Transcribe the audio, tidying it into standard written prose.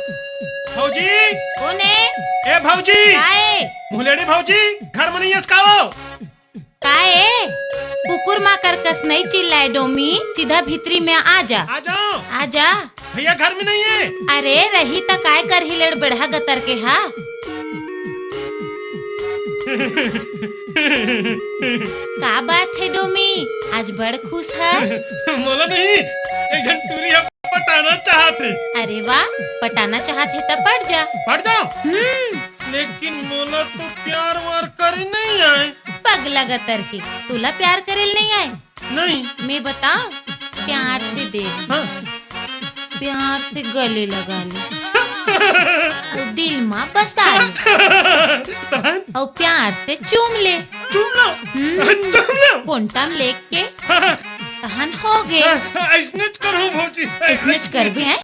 भाऊजी कोण आहे? ए भाऊजी काय मुलेडी भाऊजी घर में नहीं है इसका वो काय है? कुकुर माकर कस नहीं चिल्लाए डोमी, सीधा भीतरी में आ जा। आ जाओ आ जा। भैया घर में नहीं है। अरे रही त काय कर ही लड़ बढ़ा गतर के हा। का बात है डोमी, आज बड़ खुश है? मोला नहीं एक घंटे टूरी हम पटाना चाहते। अरे वाह, पटाना चाहते तो पट जा। पढ़ जाओ लेकिन मोला तो प्यार वार कर नहीं आए। पगला गतर की, तुला प्यार करेल नहीं आए? नहीं मैं बताऊं, प्यार से दे, हाँ प्यार से गले लगा ले, दिल में बसा ले, और प्यार से चूम ले। चुप लो कोंटाम लेके तहन हो गए। ऐसने करो भाऊजी इसमें कर भी है।